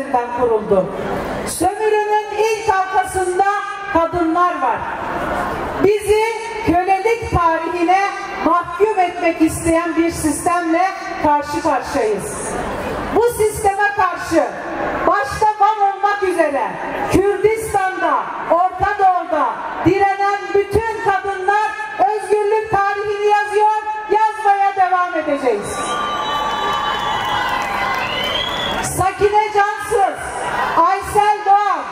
üzerinden kuruldu. Sömürünün ilk halkasında kadınlar var. Bizi kölelik tarihine mahkum etmek isteyen bir sistemle karşı karşıyayız. Bu sisteme karşı başta Van olmak üzere Kürdistan'da, Orta Doğu'da direnen bütün kadınlar özgürlük tarihini yazıyor, yazmaya devam edeceğiz. Sakine Cansız, Aysel Doğan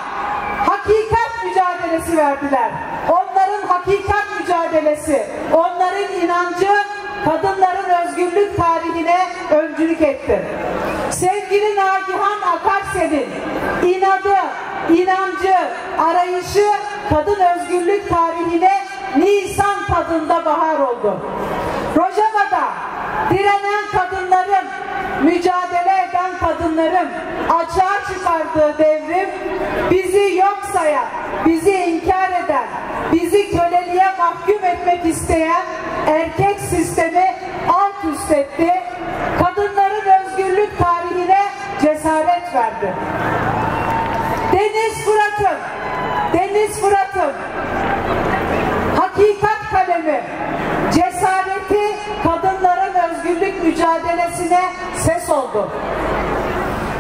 hakikat mücadelesi verdiler. Onların hakikat mücadelesi, onların inancı kadınların özgürlük tarihine öncülük etti. Sevgili Nagihan Akarsel'in inadı, inancı, arayışı kadın özgürlük tarihine Nisan tadında bahar oldu. Rojava'da direnen kadınların, mücadele eden kadınların açığa çıkardığı devrim bizi yok sayan, bizi inkar eden, bizi köleliğe mahkum etmek isteyen erkek sistemi alt üst etti. Kadınların özgürlük tarihine cesaret verdi. Deniz Fırat'ın hakikat kalemi, cesareti kadınların özgürlük mücadelesine ses oldu.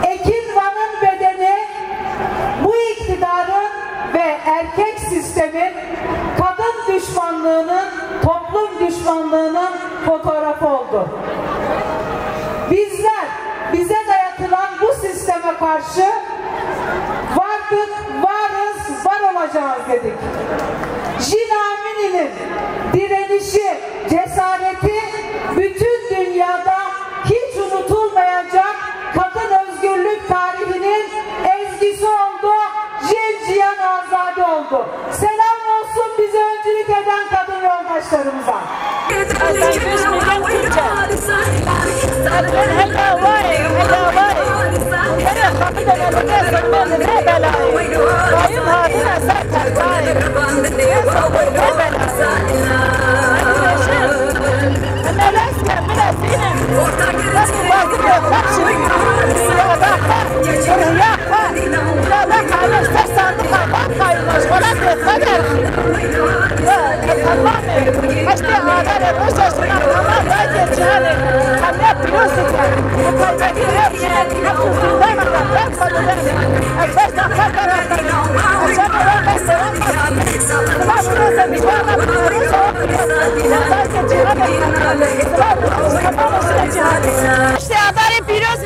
Ekin Van'ın bedeni bu iktidarın ve erkek sistemin kadın düşmanlığının, toplum düşmanlığının fotoğrafı oldu. Bizler, bize dayatılan bu sisteme karşı vardık, varız, var olacağız dedik. Jina Amini'nin direnişi, cesareti bütün dünyada hiç unutulmayacak kadın özgürlük tarihinin ezgisi oldu. Cihan Azade oldu. Selam olsun bize öncülük eden kadın yoldaşlarımıza.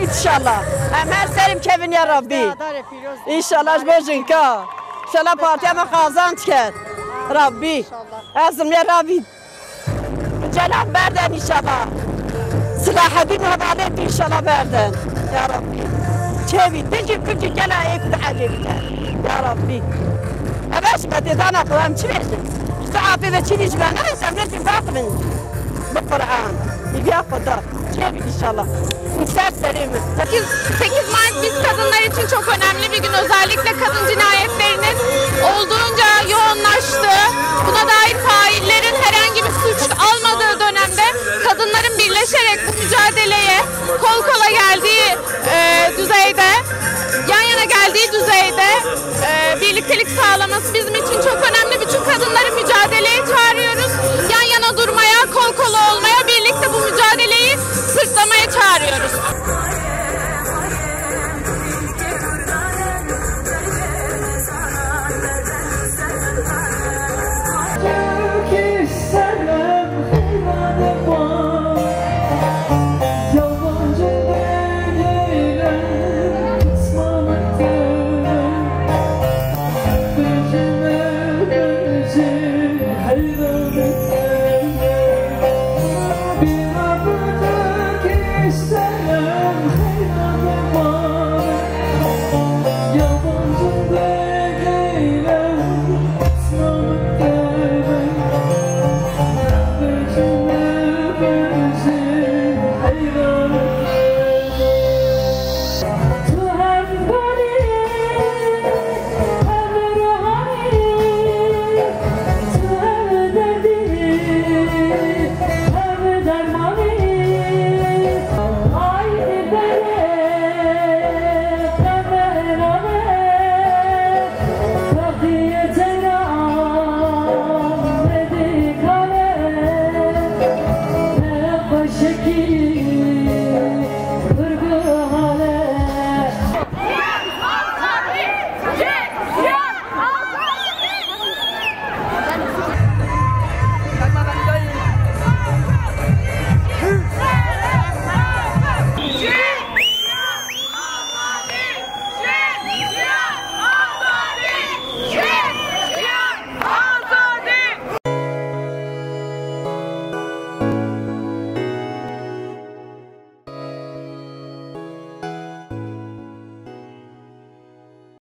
İnşallah. Her serim Kevin ya Rabbi. İnşallah bojinka. İnşallah partiye kazanç ker. Rabbi. Azim ya Rabbi. Cenab berden inşallah. Silahedin adalet inşallah berden. Ya Rabbi. Çevi. Tecib küçük gene evde acilde. Ya Rabbi. Evet mededen akılam çiverdim. İşte abi ve çiliş ben. Ne semretim bakın. Bu Kur'an. İbi akıda. Çevi inşallah. 8 Mart biz kadınlar için çok önemli bir gün. Özellikle kadın cinayetlerinin olduğunca yoğunlaştığı, buna dair faillerin herhangi bir suç almadığı dönemde kadınların birleşerek bu mücadeleye kol kola geldiği düzeyde, yan yana geldiği düzeyde birliktelik sağlaması bizim için çok önemli.